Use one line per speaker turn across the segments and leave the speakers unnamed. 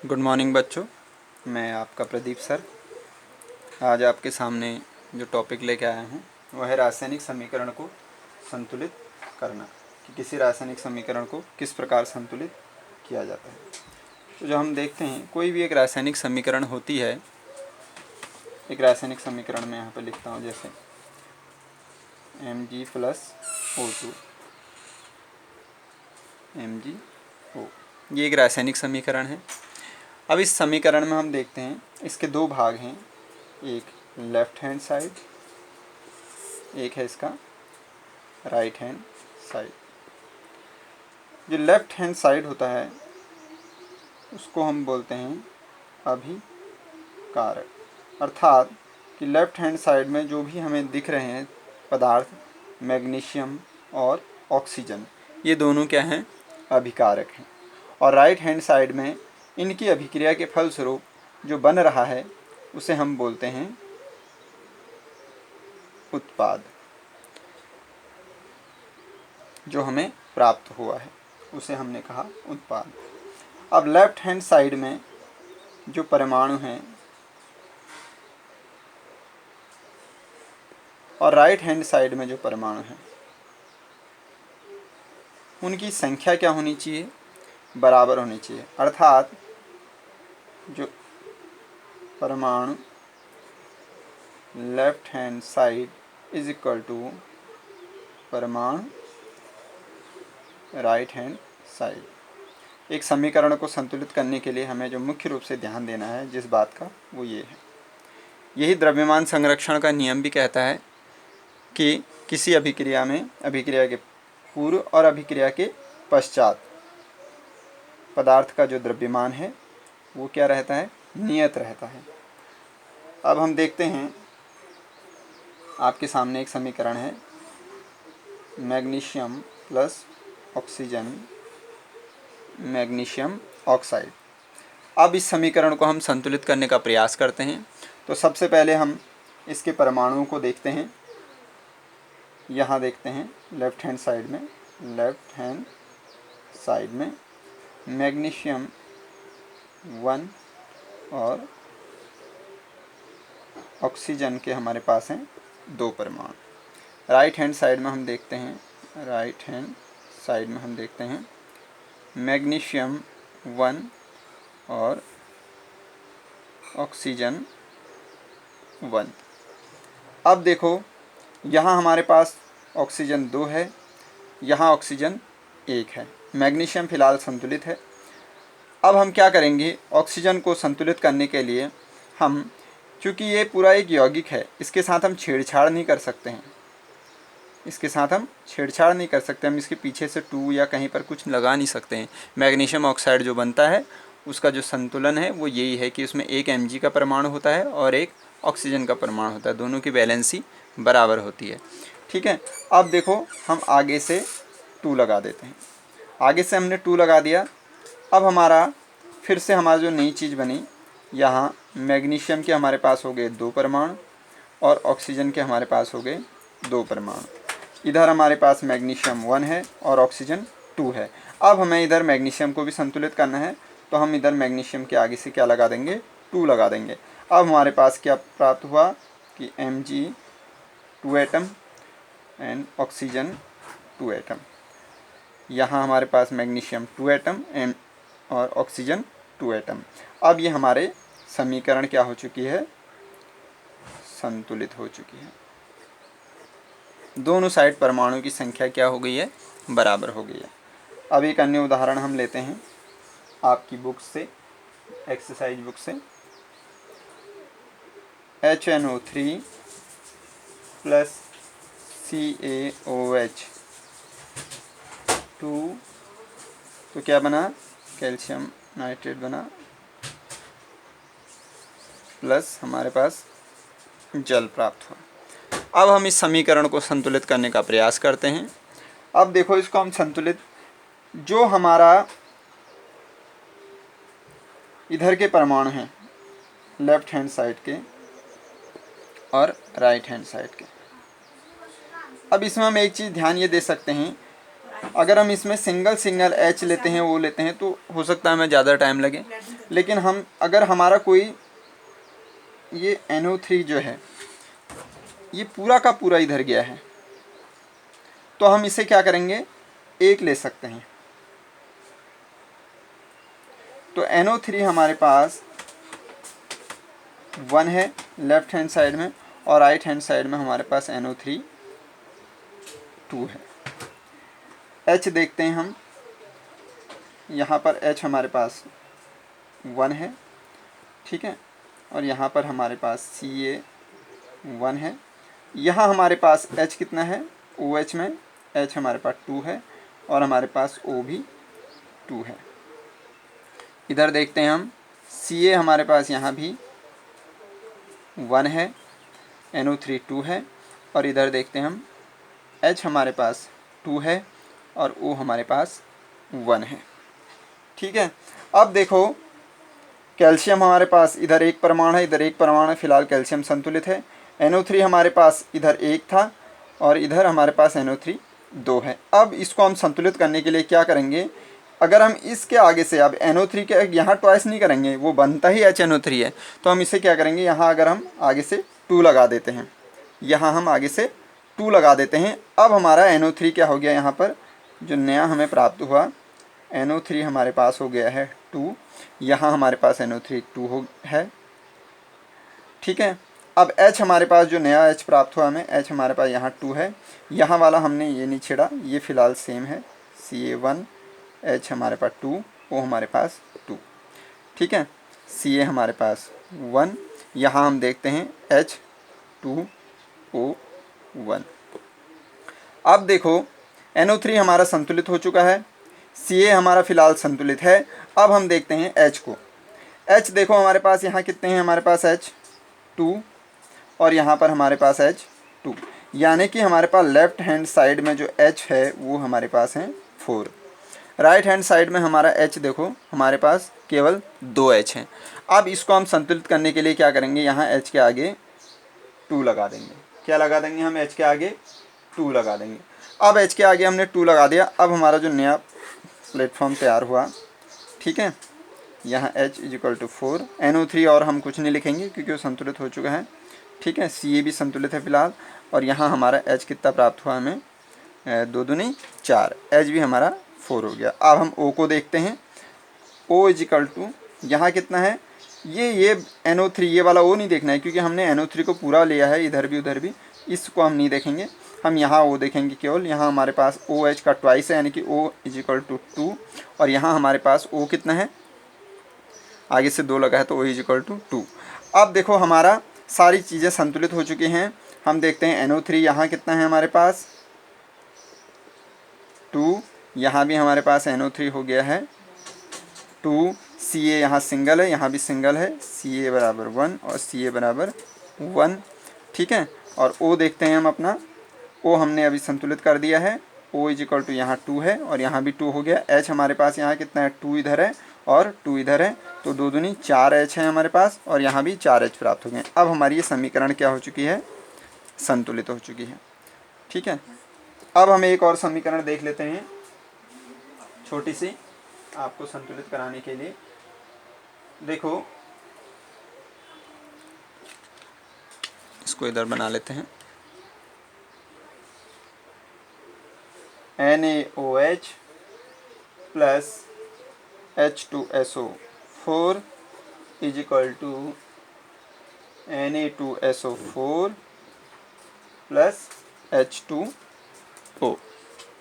Good morning बच्चों, मैं आपका प्रदीप सर। आज आपके सामने जो टॉपिक लेके आया हूँ वह है रासायनिक समीकरण को संतुलित करना, कि किसी रासायनिक समीकरण को किस प्रकार संतुलित किया जाता है। तो जो हम देखते हैं, कोई भी एक रासायनिक समीकरण होती है। एक रासायनिक समीकरण में यहाँ पर लिखता हूँ, जैसे Mg+O2 MgO, ये एक रासायनिक समीकरण है। अब इस समीकरण में हम देखते हैं, इसके दो भाग हैं, एक लेफ्ट हैंड साइड, एक है इसका राइट हैंड साइड। जो लेफ्ट हैंड साइड होता है उसको हम बोलते हैं अभिकारक, अर्थात कि लेफ्ट हैंड साइड में जो भी हमें दिख रहे हैं पदार्थ, मैग्नीशियम और ऑक्सीजन, ये दोनों क्या हैं? अभिकारक हैं। और राइट हैंड साइड में इनकी अभिक्रिया के फलस्वरूप जो बन रहा है उसे हम बोलते हैं उत्पाद। जो हमें प्राप्त हुआ है उसे हमने कहा उत्पाद। अब लेफ्ट हैंड साइड में जो परमाणु हैं और राइट हैंड साइड में जो परमाणु हैं उनकी संख्या क्या होनी चाहिए? बराबर होनी चाहिए। अर्थात जो परमाणु left hand side is equal to परमाणु राइट हैंड साइड। एक समीकरण को संतुलित करने के लिए हमें जो मुख्य रूप से ध्यान देना है जिस बात का, वो ये है। यही द्रव्यमान संरक्षण का नियम भी कहता है कि किसी अभिक्रिया में, अभिक्रिया के पूर्व और अभिक्रिया के पश्चात पदार्थ का जो द्रव्यमान है वो क्या रहता है? नियत रहता है। अब हम देखते हैं, आपके सामने एक समीकरण है, magnesium plus oxygen magnesium oxide. अब इस समीकरण को हम संतुलित करने का प्रयास करते हैं। तो सबसे पहले हम इसके परमाणुओं को देखते हैं। यहाँ देखते हैं लेफ्ट हैंड साइड में मैग्नीशियम 1 और ऑक्सीजन के हमारे पास हैं 2 परमाणु। राइट हैंड साइड में हम देखते हैं, मैग्नीशियम 1 और ऑक्सीजन 1। अब देखो, यहाँ हमारे पास ऑक्सीजन 2 है, यहाँ ऑक्सीजन 1 है। मैग्नीशियम फिलहाल संतुलित है। अब हम क्या करेंगे? ऑक्सीजन को संतुलित करने के लिए हम, क्योंकि ये पूरा एक यौगिक है, इसके साथ हम छेड़छाड़ नहीं कर सकते हैं। हम इसके पीछे से 2 या कहीं पर कुछ लगा नहीं सकते हैं। मैग्नीशियम ऑक्साइड जो बनता है उसका जो संतुलन है वो यही है कि उसमें एक Mg का परमाणु होता है और एक ऑक्सीजन का परमाणु होता है। दोनों की वैलेंसी बराबर होती है। ठीक है। अब देखो, हम आगे से 2 लगा देते हैं। आगे से हमने 2 लगा दिया। अब हमारा फिर से हमारा जो नई चीज़ बनी, यहाँ मैग्नीशियम के हमारे पास हो गए 2 परमाणु और ऑक्सीजन के हमारे पास हो गए 2 परमाणु। इधर हमारे पास मैग्नीशियम 1 है और ऑक्सीजन 2 है। अब हमें इधर मैग्नीशियम को भी संतुलित करना है, तो हम इधर मैग्नीशियम के आगे से क्या लगा देंगे? 2 लगा देंगे। अब हमारे पास क्या प्राप्त हुआ कि Mg 2 atom and oxygen 2 atom. यहाँ हमारे पास मैग्नीशियम 2 एटम और ऑक्सीजन 2 एटम। अब ये हमारे समीकरण क्या हो चुकी है? संतुलित हो चुकी है। दोनों साइड परमाणु की संख्या क्या हो गई है? बराबर हो गई है। अब एक अन्य उदाहरण हम लेते हैं आपकी बुक से, एक्सरसाइज बुक से। HNO3 प्लस CaOH 2, तो क्या बना? कैल्शियम नाइट्रेट बना, प्लस हमारे पास जल प्राप्त हुआ। अब हम इस समीकरण को संतुलित करने का प्रयास करते हैं। अब देखो, इसको हम संतुलित, जो हमारा इधर के परमाणु हैं लेफ्ट हैंड साइड के और राइट हैंड साइड के, अब इसमें हम एक चीज़ ध्यान ये दे सकते हैं, अगर हम इसमें सिंगल H लेते हैं, वो लेते हैं, तो हो सकता है हमें ज़्यादा टाइम लगे। लेकिन हम अगर हमारा कोई ये NO3 जो है ये पूरा का पूरा इधर गया है तो हम इसे क्या करेंगे, एक ले सकते हैं। तो NO3 हमारे पास 1 है लेफ्ट हैंड साइड में और राइट हैंड साइड में हमारे पास NO3 2 है। H देखते हैं हम, यहाँ पर H हमारे पास 1 है, ठीक है, और यहाँ पर हमारे पास Ca 1 है। यहाँ हमारे पास H कितना है, OH में H हमारे पास 2 है और हमारे पास O भी 2 है। इधर देखते हैं हम, Ca हमारे पास यहाँ भी 1 है, NO3 2 है और इधर देखते हैं हम H हमारे पास 2 है और O हमारे पास 1 है, ठीक है। अब देखो कैल्शियम हमारे पास इधर एक परमाणु है, इधर एक परमाणु है, फिलहाल कैल्शियम संतुलित है। NO3 हमारे पास इधर एक था और इधर हमारे पास NO3 2 है। अब इसको हम संतुलित करने के लिए क्या करेंगे, अगर हम इसके आगे से अब NO3 के यहाँ ट्वाइस नहीं करेंगे, वो बनता ही HNO3 है, तो हम इसे क्या करेंगे, यहाँ अगर हम आगे से 2 लगा देते हैं, यहाँ हम आगे से 2 लगा देते हैं। अब हमारा NO3 क्या हो गया, यहाँ पर जो नया हमें प्राप्त हुआ NO3 हमारे पास हो गया है 2, यहाँ हमारे पास NO3 2 है, ठीक है। अब H हमारे पास जो नया H प्राप्त हुआ हमें, H हमारे पास यहाँ 2 है, यहाँ वाला हमने ये नहीं छेड़ा, ये फ़िलहाल सेम है, Ca1 H हमारे पास 2, O हमारे पास 2, ठीक है। Ca हमारे पास 1, यहाँ हम देखते हैं H 2 O 1। अब देखो NO3 हमारा संतुलित हो चुका है, Ca हमारा फ़िलहाल संतुलित है। अब हम देखते हैं H को। H देखो हमारे पास यहाँ कितने हैं, हमारे पास H 2 और यहाँ पर हमारे पास H 2, यानी कि हमारे पास लेफ्ट हैंड साइड में जो H है वो हमारे पास है 4। राइट हैंड साइड में हमारा H देखो हमारे पास केवल 2 H हैं। अब इसको हम संतुलित करने के लिए क्या करेंगे, यहाँ H के आगे 2 लगा देंगे। क्या लगा देंगे हम, H के आगे 2 लगा देंगे। अब H के आगे हमने 2 लगा दिया। अब हमारा जो नया प्लेटफॉर्म तैयार हुआ, ठीक है, यहाँ H = 4, NO3 और हम कुछ नहीं लिखेंगे क्योंकि वो संतुलित हो चुका है, ठीक है। Ca भी संतुलित है फिलहाल और यहाँ हमारा H कितना प्राप्त हुआ हमें, 2 दूनी 4, H भी हमारा 4 हो गया। अब हम O को देखते हैं, O = यहाँ कितना है, ये NO3 ये वाला O नहीं देखना है क्योंकि हमने NO3 को पूरा लिया है, इधर भी उधर भी, इसको हम नहीं देखेंगे, हम यहाँ O देखेंगे केवल। यहाँ हमारे पास OH का ट्वाइस है यानी कि O = 2 और यहाँ हमारे पास O कितना है, आगे से 2 लगा है तो O = 2। अब देखो हमारा सारी चीज़ें संतुलित हो चुकी हैं। हम देखते हैं NO3 यहाँ कितना है हमारे पास 2, यहाँ भी हमारे पास NO3 हो गया है 2, Ca यहाँ सिंगल है, यहाँ भी सिंगल है, Ca = 1 और Ca = 1, ठीक है। और O देखते हैं हम अपना, O हमने अभी संतुलित कर दिया है, O = यहाँ 2 है और यहाँ भी 2 हो गया। H हमारे पास यहाँ कितना है, 2 इधर है और 2 इधर है, तो 2 दूनी 4 H है हमारे पास और यहाँ भी 4 H प्राप्त हो गए। अब हमारी ये समीकरण क्या हो चुकी है, संतुलित हो चुकी है, ठीक है। अब हम एक और समीकरण देख लेते हैं छोटी सी, आपको संतुलित कराने के लिए। देखो इसको इधर बना लेते हैं, NaOH + H2SO4 = Na2SO4 + H2O,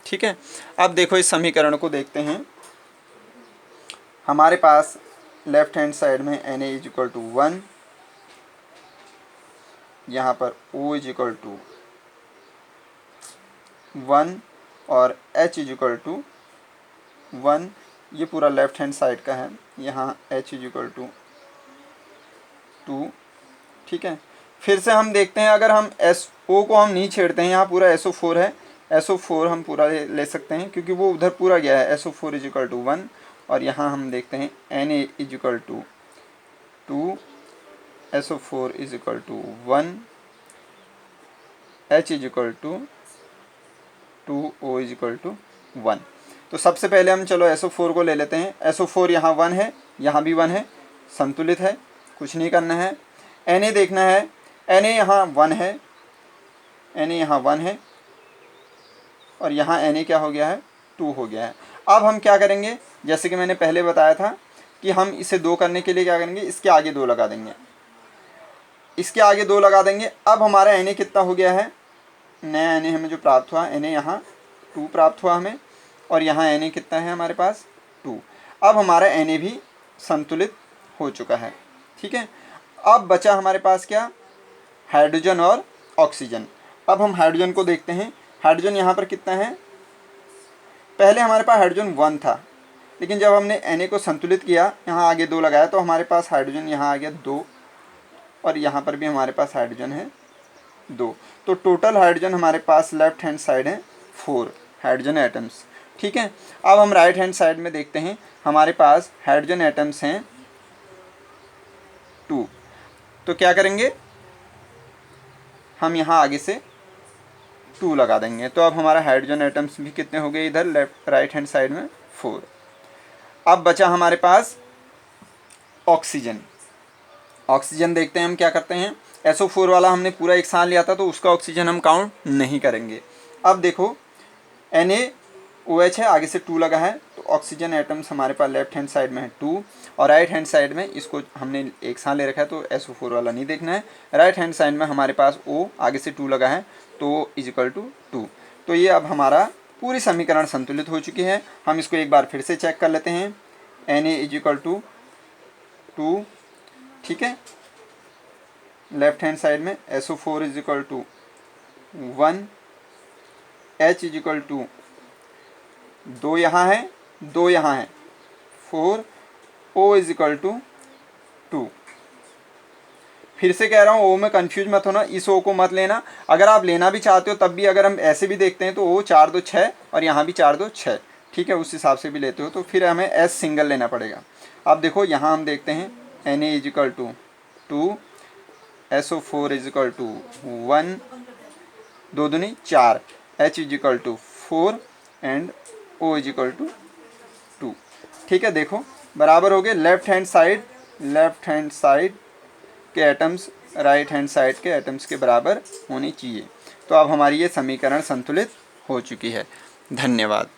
ठीक है। अब देखो इस समीकरण को देखते हैं, हमारे पास लेफ्ट हैंड साइड में Na = 1, यहाँ पर O = 1 और H = 1, ये पूरा लेफ्ट हैंड साइड का है, यहाँ H = 2, ठीक है। फिर से हम देखते हैं, अगर हम SO को हम नहीं छेड़ते हैं, यहाँ पूरा SO4 है, SO4 हम पूरा ले सकते हैं क्योंकि वो उधर पूरा गया है, SO4 = 1 और यहाँ हम देखते हैं Na = 2, SO4 = 1, H = 2, O = 1। तो सबसे पहले हम चलो SO4 को ले लेते हैं। SO4 यहाँ 1 है, यहाँ भी 1 है, संतुलित है, कुछ नहीं करना है। Na देखना है, Na यहाँ 1 है, Na यहाँ 1 है और यहाँ Na क्या हो गया है, 2 हो गया है। अब हम क्या करेंगे, जैसे कि मैंने पहले बताया था कि हम इसे 2 करने के लिए क्या करेंगे, इसके आगे 2 लगा देंगे, इसके आगे 2 लगा देंगे। अब हमारा Na कितना हो गया है, नया Na हमें जो प्राप्त हुआ, Na यहाँ 2 प्राप्त हुआ हमें, और यहाँ Na कितना है हमारे पास, 2। अब हमारा Na भी संतुलित हो चुका है, ठीक है। अब बचा हमारे पास क्या, हाइड्रोजन और ऑक्सीजन। अब हम हाइड्रोजन को देखते हैं। हाइड्रोजन यहाँ पर कितना है, पहले हमारे पास हाइड्रोजन 1 था, लेकिन जब हमने Na को संतुलित किया, यहाँ आगे 2 लगाया, तो हमारे पास हाइड्रोजन यहाँ आ गया 2, और यहाँ पर भी हमारे पास हाइड्रोजन है 2। तो टोटल हाइड्रोजन हमारे पास लेफ्ट हैंड साइड है 4 हाइड्रोजन एटम्स, ठीक है। अब हम राइट हैंड साइड में देखते हैं, हमारे पास हाइड्रोजन एटम्स हैं 2। तो क्या करेंगे, हम यहाँ आगे से 2 लगा देंगे। तो अब हमारा हाइड्रोजन एटम्स भी कितने हो गए, इधर लेफ्ट राइट हैंड साइड में 4। अब बचा हमारे पास ऑक्सीजन। ऑक्सीजन देखते हैं हम क्या करते हैं। SO4 वाला हमने पूरा एक साथ लिया था, तो उसका ऑक्सीजन हम काउंट नहीं करेंगे। अब देखो NaOH है, आगे से 2 लगा है, तो ऑक्सीजन एटम्स हमारे पास लेफ्ट हैंड साइड में है 2, और राइट हैंड साइड में इसको हमने एक साथ ले रखा है, तो SO4 वाला नहीं देखना है। राइट हैंड साइड में हमारे पास O आगे से 2 लगा है, तो इजिकल टू 2। तो ये अब हमारा पूरी समीकरण संतुलित हो चुकी है। हम इसको एक बार फिर से चेक कर लेते हैं। Na इजिकल टू 2, ठीक है। लेफ्ट हैंड साइड में SO4 equal to 1, H equal to 2 यहाँ है, 2 यहाँ है, 4, O इजिकल टू 2। फिर से कह रहा हूँ, O में कंफ्यूज मत होना, इस O को मत लेना। अगर आप लेना भी चाहते हो तब भी, अगर हम ऐसे भी देखते हैं तो O 4 2 6 और यहाँ भी 4 2 6, ठीक है, उस हिसाब से भी लेते हो तो फिर हमें S सिंगल लेना पड़ेगा। अब देखो यहाँ हम देखते हैं Na equal to 2, SO4 equal to 1, 2 दूनी 4, H equal to 4 and O equal to 2, ठीक है। देखो बराबर हो गए। लेफ्ट हैंड साइड के एटम्स राइट हैंड साइड के एटम्स के बराबर होनी चाहिए। तो अब हमारी ये समीकरण संतुलित हो चुकी है। धन्यवाद।